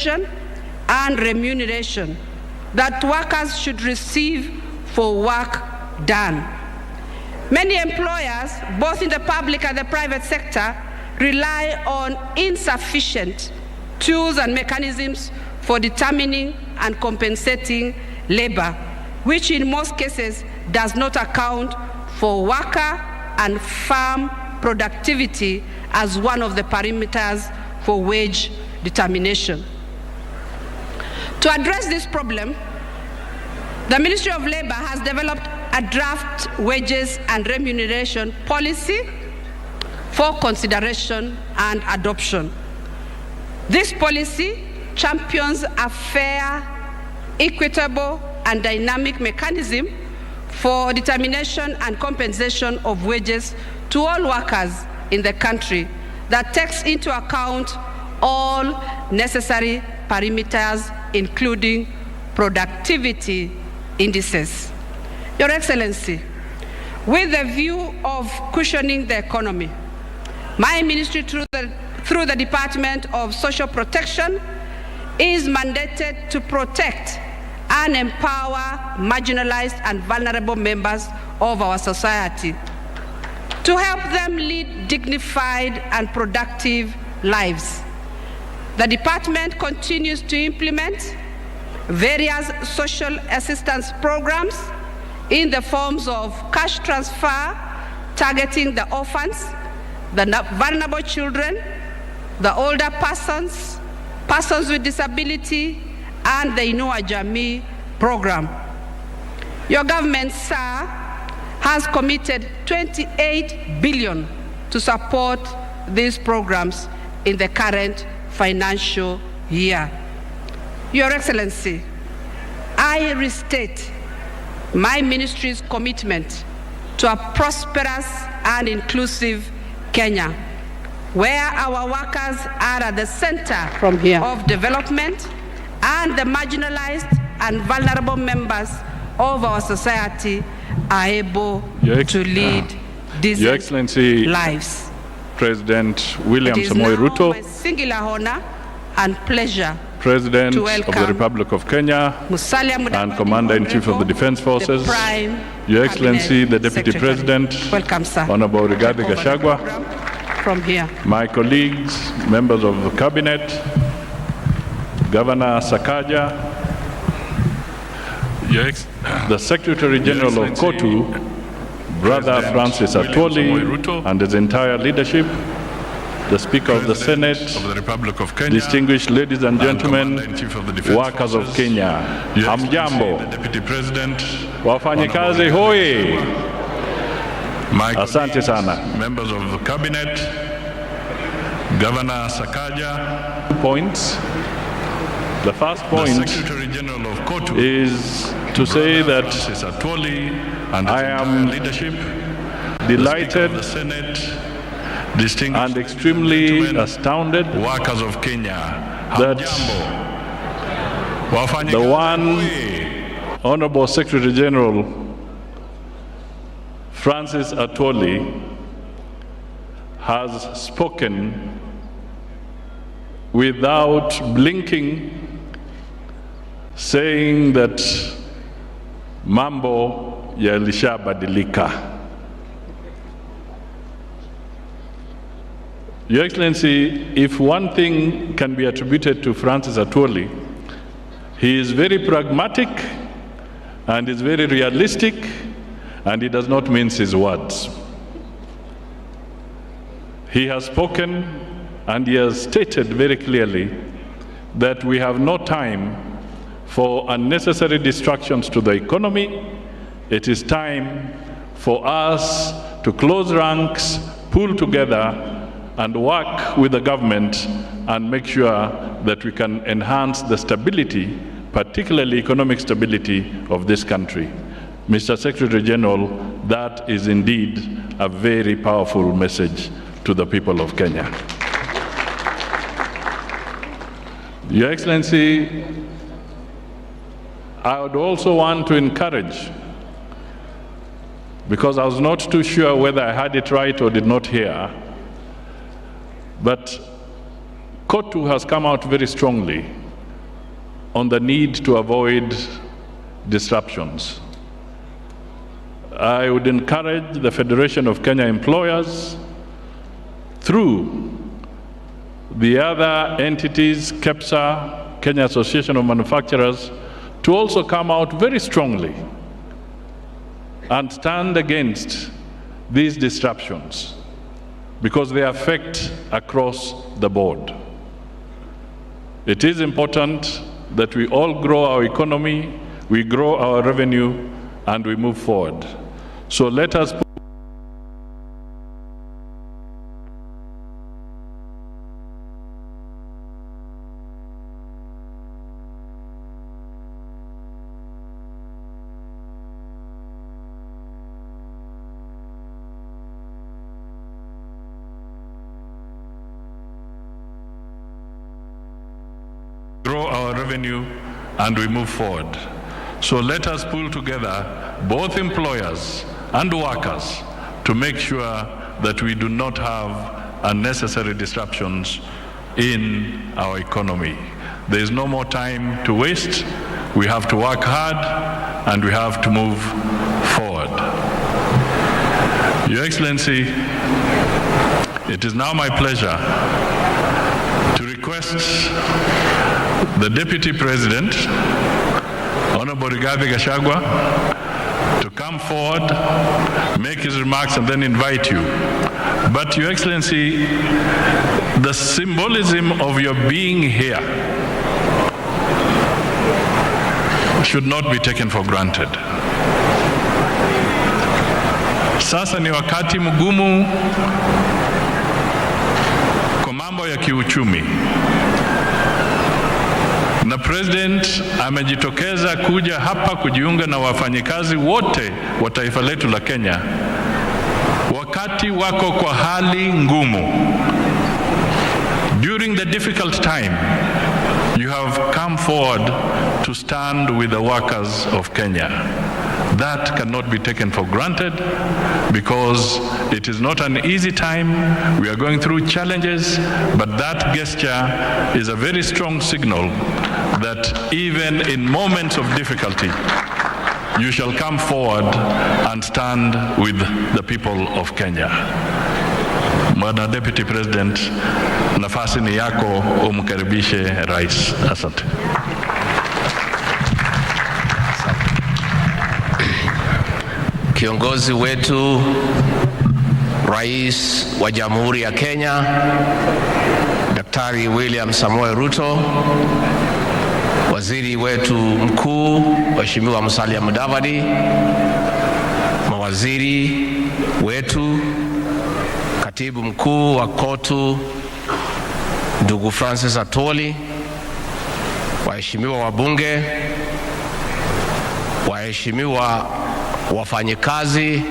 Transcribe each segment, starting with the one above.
compensation and remuneration that workers should receive for work done. Many employers, both in the public and the private sector, rely on insufficient tools and mechanisms for determining and compensating labor, which in most cases does not account for worker and farm productivity as one of the parameters for wage determination. To address this problem, the Ministry of Labor has developed a draft wages and remuneration policy for consideration and adoption. This policy champions a fair, equitable, and dynamic mechanism for determination and compensation of wages to all workers in the country that takes into account all necessary parameters, including productivity indices. Your Excellency, with the view of cushioning the economy, my ministry through the Department of Social Protection is mandated to protect and empower marginalized and vulnerable members of our society, to help them lead dignified and productive lives. The department continues to implement various social assistance programs in the forms of cash transfer targeting the orphans, the vulnerable children, the older persons, persons with disability, and the Inua Jamii program. Your government, sir, has committed 28 billion to support these programs in the current financial year. Your Excellency, I restate my ministry's commitment to a prosperous and inclusive Kenya, where our workers are at the center of development and the marginalized and vulnerable members of our society are able to lead decent lives. President William Samoei Ruto, my singular honor and pleasure President of the Republic of Kenya and Commander-in-Chief of the Defense Forces, Your Excellency, the Deputy President, Honorable Rigathi Gachagua, from here, my colleagues, members of the Cabinet, Governor Sakaja, the Secretary General of KOTU, Brother Francis Atwoli, and his entire leadership, the Speaker of the Senate, distinguished ladies and gentlemen, workers of Kenya, hamjambo, wafanyikazi hoi, asante sana. Members of the Cabinet, Governor Sakaja. Points. The first point is to say that I am delighted and extremely astounded that the one Honorable Secretary General Francis Atwoli has spoken without blinking, saying that mambo yalishabadilika. Your Excellency, if one thing can be attributed to Francis Atwoli, he is very pragmatic and is very realistic, and he does not mince his words. He has spoken and he has stated very clearly that we have no time for unnecessary distractions to the economy. It is time for us to close ranks, pull together, and work with the government and make sure that we can enhance the stability, particularly economic stability of this country. Mr. Secretary General, that is indeed a very powerful message to the people of Kenya. Your Excellency, I would also want to encourage, because I was not too sure whether I had it right or did not hear, but KOTU has come out very strongly on the need to avoid disruptions. I would encourage the Federation of Kenya Employers through the other entities, KEPSA, Kenya Association of Manufacturers, to also come out very strongly and stand against these disruptions because they affect across the board. It is important that we all grow our economy, we grow our revenue, and we move forward. So let us grow our revenue and we move forward. So let us pull together both employers and workers to make sure that we do not have unnecessary disruptions in our economy. There is no more time to waste. We have to work hard and we have to move forward. Your Excellency, it is now my pleasure to request the Deputy President, Honorable Rigathi Gachagua, to come forward, make his remarks, and then invite you. But Your Excellency, the symbolism of your being here should not be taken for granted. Sasa ni wakati mgumu kwa mambo ya kiuchumi. Na President amejitokeza kuja hapa kujiunga na wafanyikazi wote wa taifa letu la Kenya wakati wako kwa hali ngumu. During the difficult time, you have come forward to stand with the workers of Kenya. That cannot be taken for granted because it is not an easy time. We are going through challenges, but that gesture is a very strong signal that even in moments of difficulty, you shall come forward and stand with the people of Kenya. Bwana Deputy President, nafasi ni yako, umkaribishe Rais. Asante. Kiongozi wetu Rais wa Jamhuri ya Kenya Daktari William Samoei Ruto, Waziri wetu mkuu Mheshimiwa Musalia Mudavadi, mawaziri wetu, Katibu mkuu wa KOTU ndugu Francis Atwoli, waheshimiwa wabunge, waheshimiwa wafanyikazi,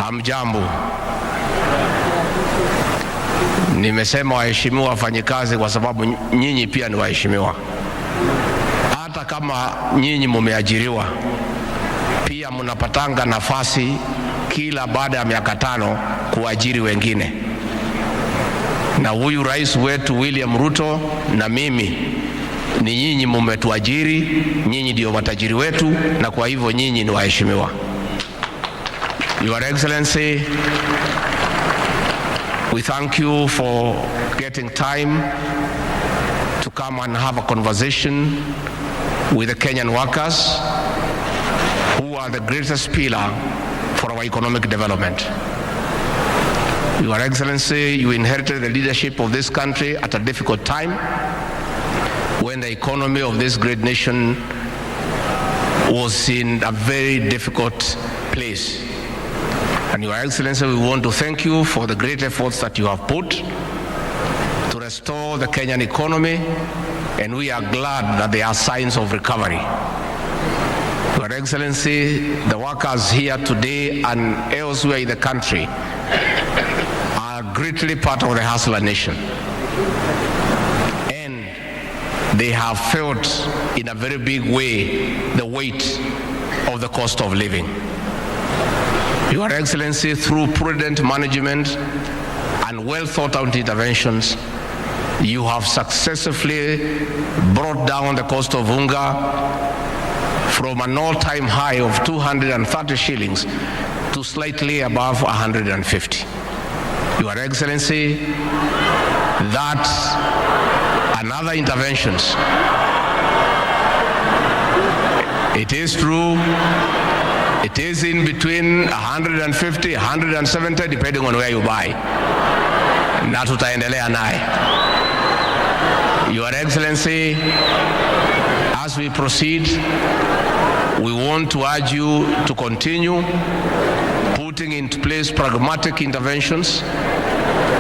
hamjambo. Nimesema waheshimiwa wafanyikazi kwa sababu nyinyi pia ni waheshimiwa. Hata kama nyinyi mumeajiriwa, pia mnapatanga nafasi kila baada ya miaka 5 kuajiri wengine. Na huyu rais wetu William Ruto na mimi, ni nyinyi mumetuajiri, nyinyi ndio matajiri wetu, na kwa hivyo nyinyi ni waheshimiwa. Your Excellency, we thank you for getting time to come and have a conversation with the Kenyan workers who are the greatest pillar for our economic development. Your Excellency, you inherited the leadership of this country at a difficult time when the economy of this great nation was in a very difficult place. And Your Excellency, we want to thank you for the great efforts that you have put to restore the Kenyan economy, and we are glad that there are signs of recovery. Your Excellency, the workers here today and elsewhere in the country are greatly part of the hustler nation. And they have felt in a very big way the weight of the cost of living. Your Excellency, through prudent management and well thought out interventions, you have successfully brought down the cost of unga from an all-time high of 230 shillings to slightly above 150. Your Excellency, that and other interventions, it is true, it is in between 150, 170, depending on where you buy. Na tutaendelea naye. Your Excellency, as we proceed, we want to urge you to continue putting into place pragmatic interventions,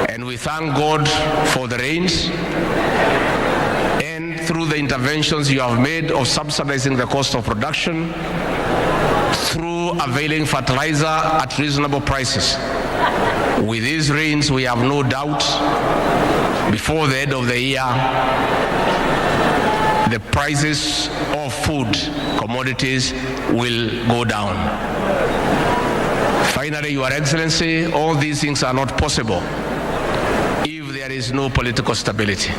and we thank God for the rains and through the interventions you have made of subsidizing the cost of production through availing fertilizer at reasonable prices. With these rains, we have no doubt before the end of the year, the prices of food commodities will go down. Finally, Your Excellency, all these things are not possible if there is no political stability.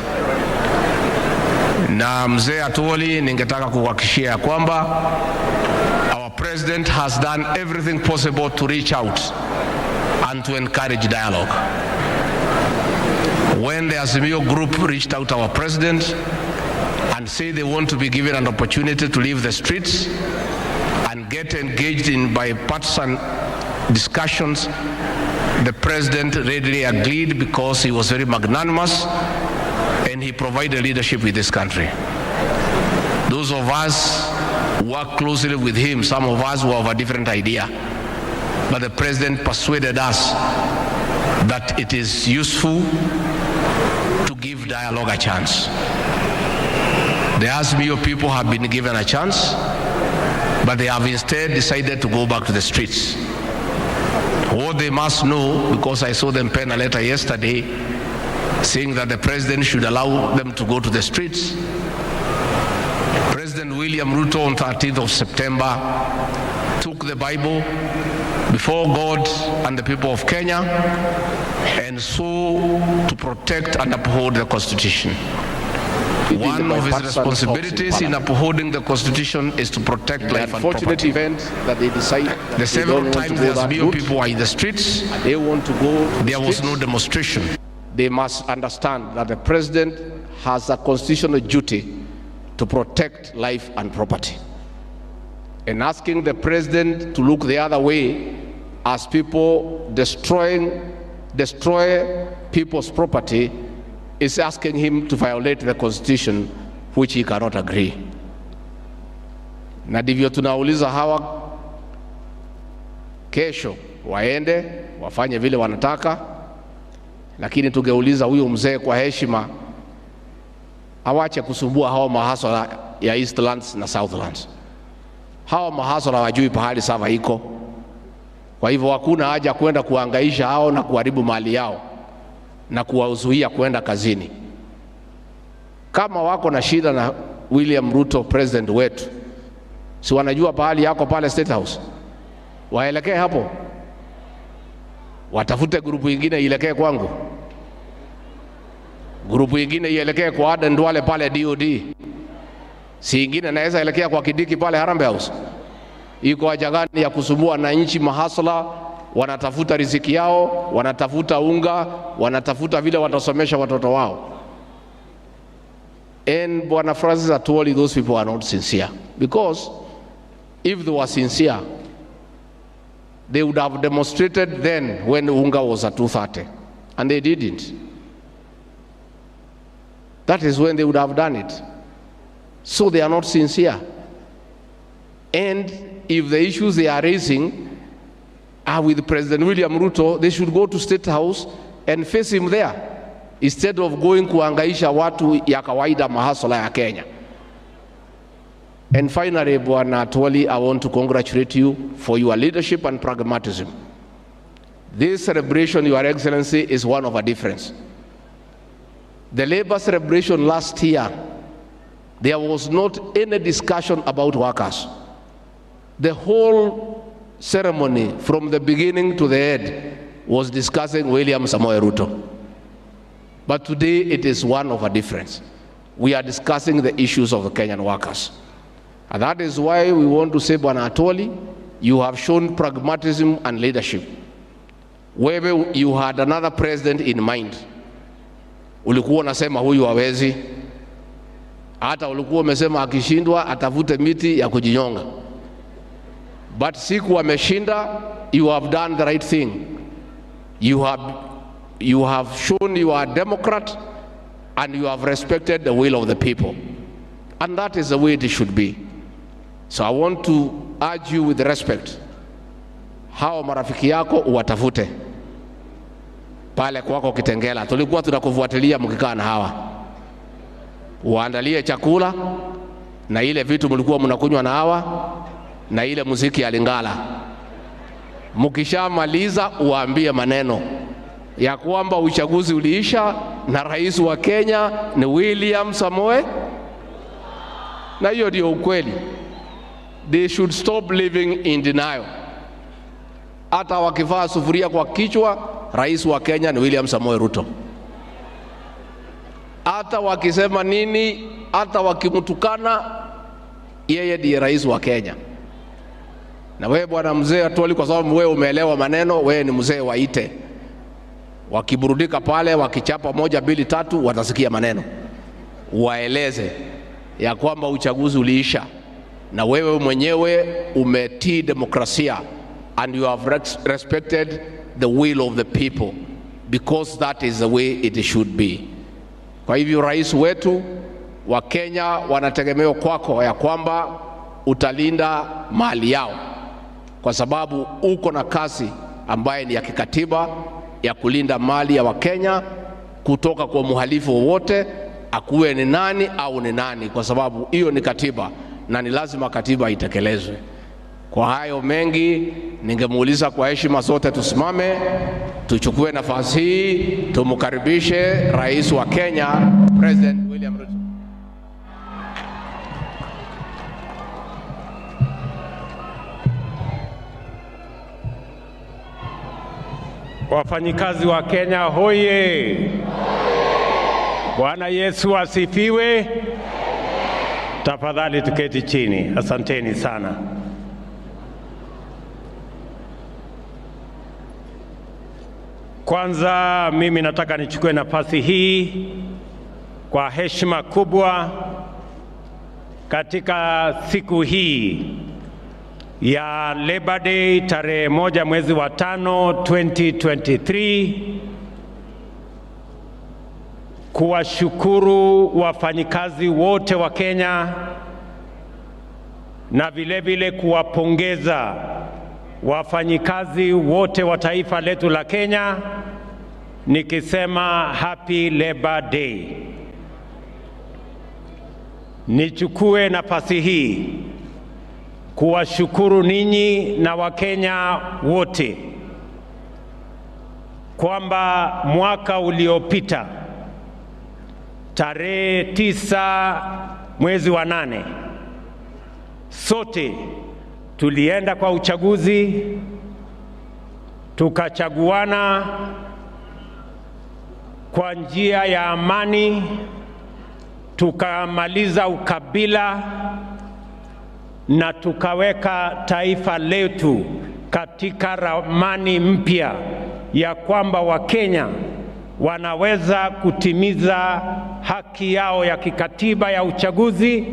Na mzee Atuoli, ningetaka kuhakikishia kwamba our president has done everything possible to reach out and to encourage dialogue. When the Azimio group reached out to our president and said they want to be given an opportunity to leave the streets and get engaged in bipartisan discussions, the president readily agreed because he was very magnanimous and he provided leadership with this country. Those of us who work closely with him, some of us who have a different idea, but the president persuaded us that it is useful to give dialogue a chance. The Azimio people have been given a chance, but they have instead decided to go back to the streets. What they must know, because I saw them pen a letter yesterday saying that the president should allow them to go to the streets. President William RUTO on 13th of September took the Bible before God and the people of Kenya and swore to protect and uphold the Constitution. One of his responsibilities in upholding the Constitution is to protect life and property. Event that they decide the several times the Azimio people are in the streets, they want to go, there was no demonstration. They must understand that the president has a constitutional duty to protect life and property. And asking the president to look the other way as people destroy people's property is asking him to violate the Constitution, which he cannot agree. Na ndivyo tunauliza hawa kesho waende wafanye vile wanataka, lakini tungeuliza huyu mzee kwa heshima awache kusumbua hawa mahasala ya Eastlands na Southlands. Hawa mahasala wajui pahali sava iko, kwa hivyo hakuna haja kwenda kuangaisha hao na kuharibu mali yao na kuwazuia kwenda kazini. Kama wako na shida na William RUTO president wetu, si wanajua pahali yako pale State House, waelekee hapo, watafute grupu ingine ielekee kwangu, grupu ingine ielekee kwa Aden Ndwale pale DOD, si ingine naweza elekea kwa Kidiki pale Harambee House. Iko haja gani ya kusumbua na nchi mahasla? Wanatafuta riziki yao, wanatafuta unga, wanatafuta vile watasomesha watoto wao. And Bwana Francis Atuoli, those people are not sincere, because if they were sincere, they would have demonstrated then when unga was at 230, and they didn't. That is when they would have done it. So they are not sincere. And if the issues they are raising are with President William RUTO, they should go to State House and face him there, instead of going kuangaisha watu ya kawaida mahasala ya Kenya. And finally, Bwana Atuoli, I want to congratulate you for your leadership and pragmatism. This celebration, Your Excellency, is one of a difference. The labor celebration last year, there was not any discussion about workers. The whole ceremony from the beginning to the end was discussing William Samoei Ruto. But today it is one of a difference. We are discussing the issues of the Kenyan workers. And that is why we want to say, Bwana Atoli, you have shown pragmatism and leadership. Wewe, you had another president in mind. Ulikuwa unasema huyu hawezi. Hata ulikuwa umesema akishindwa atafute miti ya kujinyonga. But siku ameshinda, you have done the right thing. You have shown you are a Democrat and you have respected the will of the people. And that is the way it should be. So I want to urge you with respect. Hao marafiki yako uwatafute pale kwako Kitengela. Tulikuwa tunakufuatilia mkikaa na hawa. Uandalie chakula na ile vitu mlikuwa mnakunywa na hawa na ile muziki ya Lingala. Mkishamaliza uwaambie maneno ya kwamba uchaguzi uliisha na rais wa Kenya ni William Samoei, na hiyo ndio ukweli. They should stop living in denial. Hata wakivaa sufuria kwa kichwa, rais wa Kenya ni William Samoei Ruto. Hata wakisema nini, hata wakimtukana, yeye ndiye rais wa Kenya. Na wewe bwana mzee Atoli, kwa sababu wewe umeelewa maneno, wewe ni mzee waite. Wakiburudika pale, wakichapa 1, 2, 3, watasikia maneno. Waeleze ya kwamba uchaguzi uliisha na wewe mwenyewe umetii demokrasia and you have respected the will of the people, because that is the way it should be. Kwa hivyo rais wetu wa Kenya wanategemea kwako ya kwamba utalinda mali yao, kwa sababu uko na kazi ambaye ni ya kikatiba ya kulinda mali ya Wakenya kutoka kwa muhalifu wowote, akuwe ni nani au ni nani, kwa sababu hiyo ni katiba na ni lazima katiba itekelezwe. Kwa hayo mengi, ningemuuliza kwa heshima zote tusimame, tuchukue nafasi hii, tumkaribishe rais wa Kenya, President William Ruto. Wafanyikazi wa Kenya hoye! Bwana Yesu asifiwe. Tafadhali tuketi chini. Asanteni sana. Kwanza mimi nataka nichukue nafasi hii kwa heshima kubwa katika siku hii ya Labor Day tarehe 1 mwezi wa 5 2023 kuwashukuru wafanyikazi wote wa Kenya na vile vile kuwapongeza wafanyikazi wote wa taifa letu la Kenya nikisema Happy Labor Day. Nichukue nafasi hii kuwashukuru ninyi na Wakenya wote kwamba mwaka uliopita tarehe 9 mwezi wa 8 sote tulienda kwa uchaguzi, tukachaguana kwa njia ya amani, tukamaliza ukabila na tukaweka taifa letu katika ramani mpya ya kwamba Wakenya wanaweza kutimiza haki yao ya kikatiba ya uchaguzi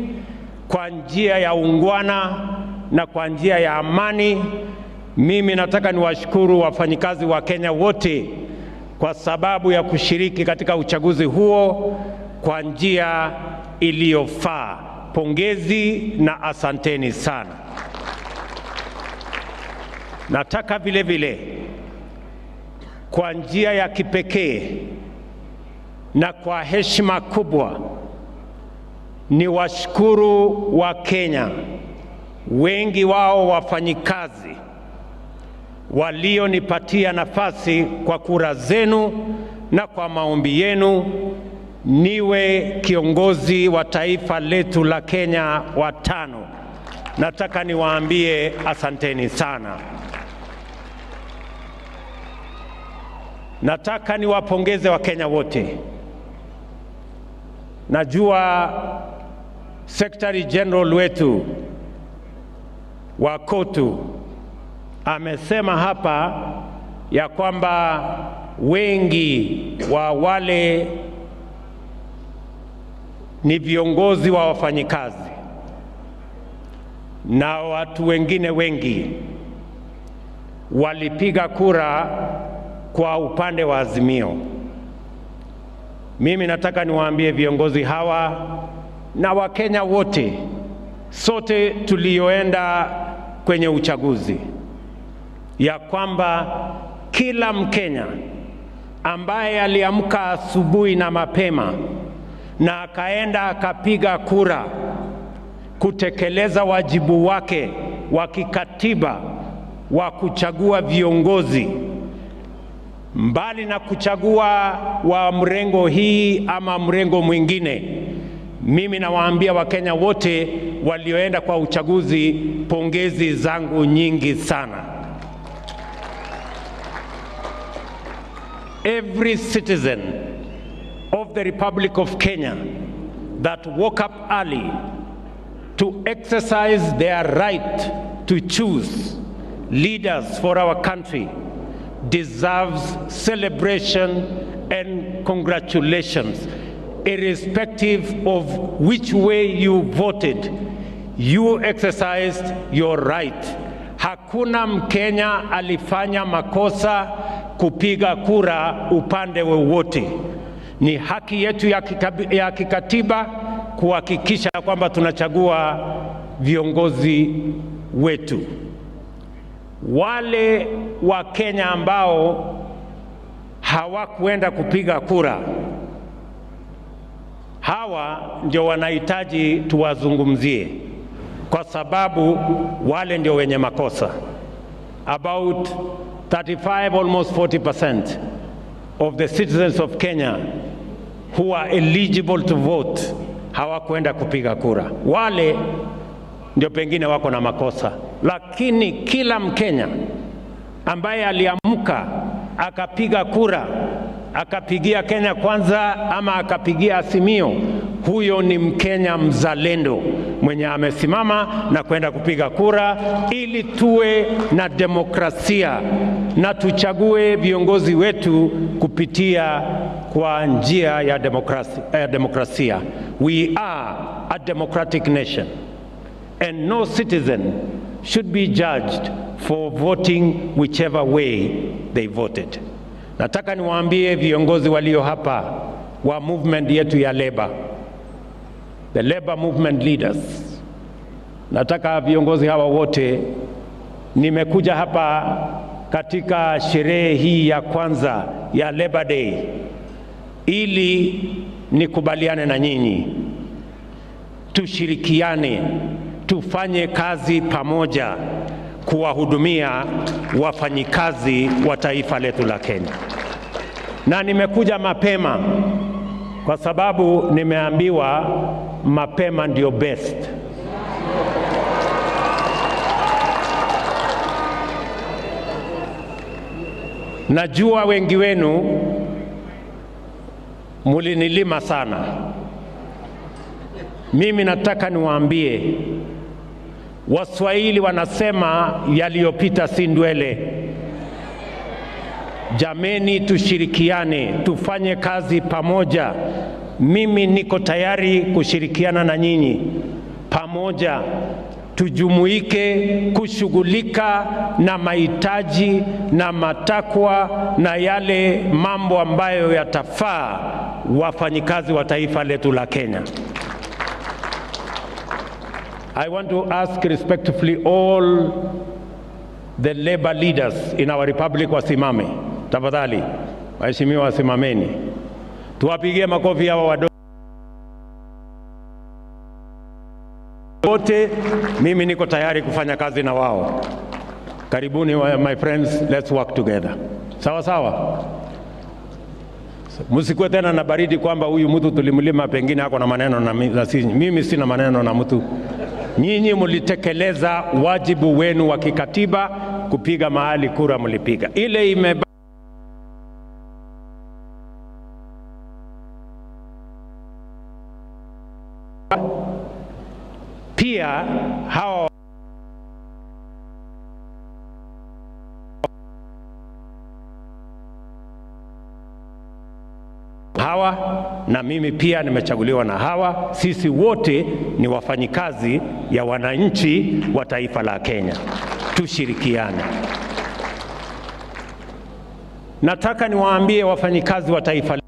kwa njia ya ungwana na kwa njia ya amani. Mimi nataka niwashukuru wafanyikazi wa Kenya wote kwa sababu ya kushiriki katika uchaguzi huo kwa njia iliyofaa. Pongezi na asanteni sana. Nataka vile vile kwa njia ya kipekee na kwa heshima kubwa ni washukuru wa Kenya, wengi wao wafanyikazi walionipatia nafasi kwa kura zenu na kwa maombi yenu niwe kiongozi wa taifa letu la Kenya wa 5. Nataka niwaambie asanteni sana. Nataka niwapongeze Wakenya wote najua Secretary General wetu wa KOTU amesema hapa ya kwamba wengi wa wale ni viongozi wa wafanyikazi na watu wengine wengi walipiga kura kwa upande wa azimio. Mimi nataka niwaambie viongozi hawa na Wakenya wote, sote tulioenda kwenye uchaguzi, ya kwamba kila Mkenya ambaye aliamka asubuhi na mapema na akaenda akapiga kura kutekeleza wajibu wake wa kikatiba wa kuchagua viongozi, mbali na kuchagua wa mrengo hii ama mrengo mwingine, mimi nawaambia Wakenya wote walioenda kwa uchaguzi, pongezi zangu nyingi sana. Every citizen of the Republic of Kenya that woke up early to exercise their right to choose leaders for our country deserves celebration and congratulations. Irrespective of which way you voted, you exercised your right. Hakuna Mkenya alifanya makosa kupiga kura upande wowote. Ni haki yetu ya kikatiba kuhakikisha kwamba tunachagua viongozi wetu. Wale wa Kenya ambao hawakuenda kupiga kura, hawa ndio wanahitaji tuwazungumzie, kwa sababu wale ndio wenye makosa. About 35, almost 40% of the citizens of Kenya who are eligible to vote hawakuenda kupiga kura. Wale ndio pengine wako na makosa, lakini kila Mkenya ambaye aliamka akapiga kura, akapigia Kenya Kwanza ama akapigia Azimio, huyo ni Mkenya mzalendo mwenye amesimama na kwenda kupiga kura, ili tuwe na demokrasia na tuchague viongozi wetu kupitia kwa njia ya demokrasia. We are a democratic nation, and no citizen should be judged for voting whichever way they voted. Nataka niwaambie viongozi walio hapa wa movement yetu ya Labour, the Labour movement leaders, nataka viongozi hawa wote, nimekuja hapa katika sherehe hii ya kwanza ya Labour Day ili nikubaliane na nyinyi, tushirikiane, tufanye kazi pamoja kuwahudumia wafanyikazi wa taifa letu la Kenya. Na nimekuja mapema kwa sababu nimeambiwa mapema ndio best. Najua wengi wenu mulinilima sana. Mimi nataka niwaambie, Waswahili wanasema yaliyopita si ndwele. Jameni, tushirikiane, tufanye kazi pamoja. Mimi niko tayari kushirikiana na nyinyi pamoja, tujumuike kushughulika na mahitaji na matakwa na yale mambo ambayo yatafaa wafanyikazi wa taifa letu la Kenya. I want to ask respectfully all the labor leaders in our republic wasimame. Tafadhali, waheshimiwa wasimameni. Tuwapigie makofi hawa wadogo wote. Mimi niko tayari kufanya kazi na wao. Karibuni my friends, let's work together. Sawa sawa. Msikuwe tena na baridi kwamba huyu mtu tulimlima pengine hako na maneno na sisi. Mimi sina maneno na mtu. Nyinyi mlitekeleza wajibu wenu wa kikatiba, kupiga mahali kura mlipiga. Ile Pia hawa na mimi pia nimechaguliwa na hawa, sisi wote ni wafanyikazi ya wananchi wa taifa la Kenya. Tushirikiane. Nataka niwaambie wafanyikazi wa taifa,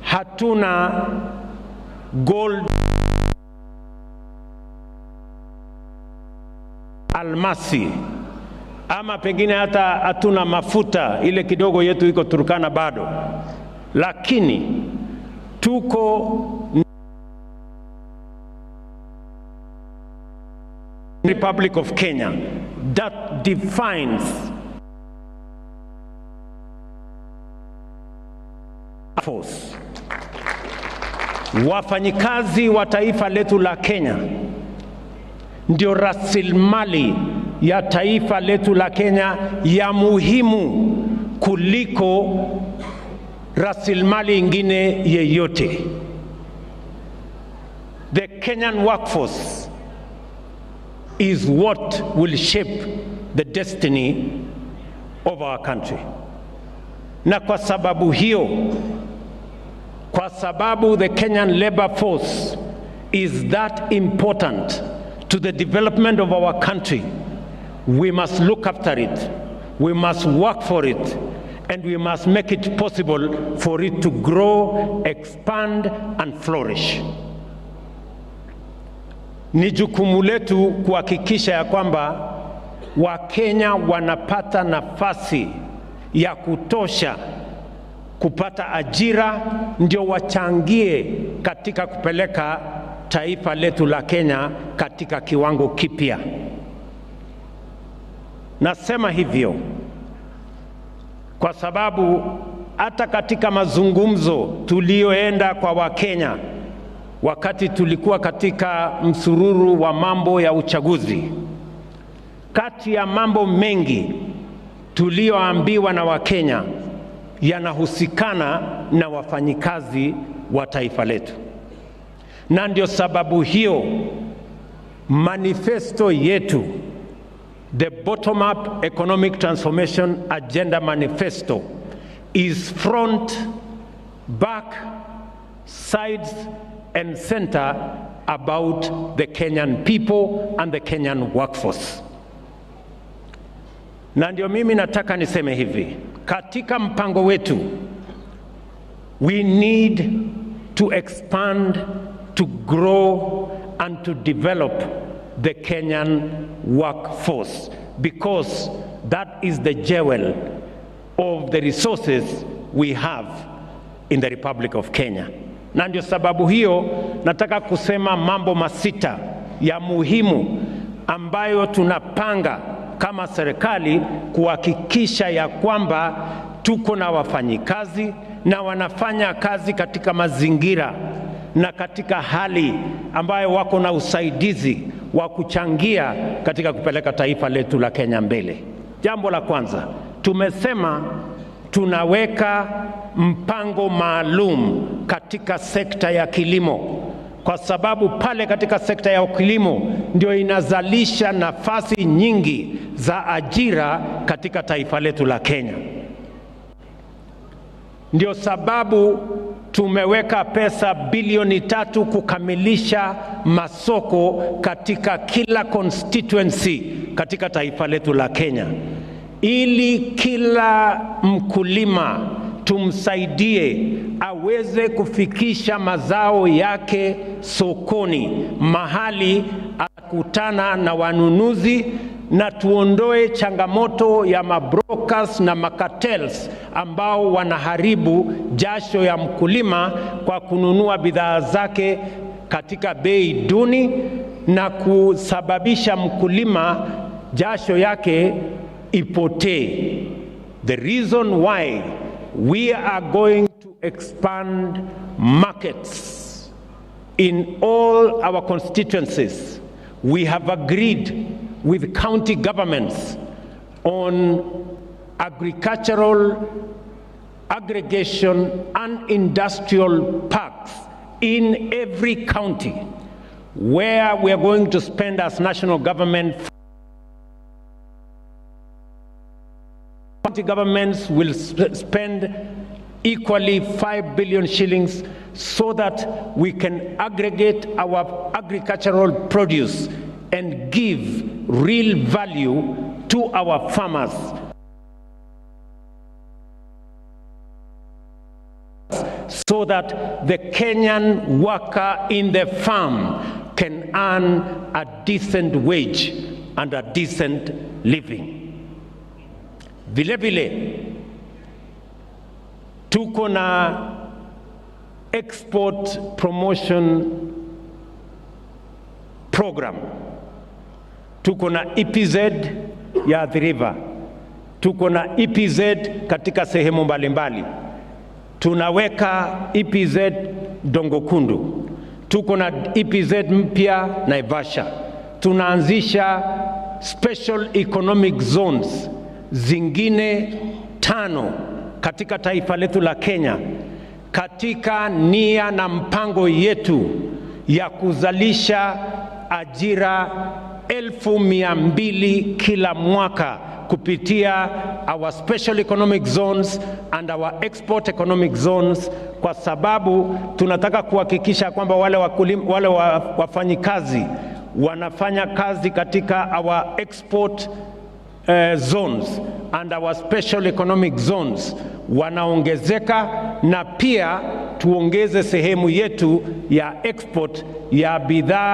hatuna gold, almasi, ama pengine hata hatuna mafuta, ile kidogo yetu iko Turkana bado, lakini tuko Republic of Kenya that defines force. Wafanyikazi wa taifa letu la Kenya ndio rasilimali ya taifa letu la Kenya ya muhimu kuliko rasilimali ingine yeyote. The Kenyan workforce is what will shape the destiny of our country. Na kwa sababu hiyo, kwa sababu the Kenyan labor force is that important to the development of our country, we must look after it, we must work for it, and we must make it possible for it to grow, expand, and flourish. Ni jukumu letu kuhakikisha ya kwamba Wakenya wanapata nafasi ya kutosha kupata ajira, ndio wachangie katika kupeleka taifa letu la Kenya katika kiwango kipya. Nasema hivyo kwa sababu hata katika mazungumzo tulioenda kwa Wakenya wakati tulikuwa katika msururu wa mambo ya uchaguzi, kati ya mambo mengi tulioambiwa na Wakenya yanahusikana na wafanyikazi wa taifa letu. Na ndio sababu hiyo manifesto yetu, the bottom-up economic transformation agenda manifesto, is front, back, sides and center about the Kenyan people and the Kenyan workforce. Na ndio mimi nataka niseme hivi, katika mpango wetu, we need to expand, to grow and to develop the Kenyan workforce, because that is the jewel of the resources we have in the Republic of Kenya. Na ndio sababu hiyo nataka kusema mambo masita ya muhimu ambayo tunapanga kama serikali kuhakikisha ya kwamba tuko na wafanyikazi na wanafanya kazi katika mazingira na katika hali ambayo wako na usaidizi wa kuchangia katika kupeleka taifa letu la Kenya mbele. Jambo la kwanza, tumesema tunaweka mpango maalum katika sekta ya kilimo, kwa sababu pale katika sekta ya kilimo ndio inazalisha nafasi nyingi za ajira katika taifa letu la Kenya. Ndio sababu tumeweka pesa bilioni 3 kukamilisha masoko katika kila constituency katika taifa letu la Kenya, ili kila mkulima tumsaidie aweze kufikisha mazao yake sokoni, mahali akutana na wanunuzi, na tuondoe changamoto ya mabrokers na makartels ambao wanaharibu jasho ya mkulima kwa kununua bidhaa zake katika bei duni na kusababisha mkulima jasho yake ipotee. The reason why we are going to expand markets in all our constituencies, we have agreed with county governments on agricultural, aggregation and industrial parks in every county where we are going to spend as national government. County governments will spend equally 5 billion shillings so that we can aggregate our agricultural produce and give real value to our farmers. So that the Kenyan worker in the farm can earn a decent wage and a decent living. Vile vile tuko na export promotion program. Tuko na EPZ ya Athi River. Tuko na EPZ katika sehemu mbalimbali. Tunaweka EPZ Dongokundu. Tuko na EPZ mpya Naivasha. Tunaanzisha special economic zones zingine 5 katika taifa letu la Kenya, katika nia na mpango yetu ya kuzalisha ajira 200,000 kila mwaka kupitia our special economic zones and our export economic zones, kwa sababu tunataka kuhakikisha kwamba wale wafanyikazi wanafanya kazi katika our export zones and our special economic zones wanaongezeka, na pia tuongeze sehemu yetu ya export ya bidhaa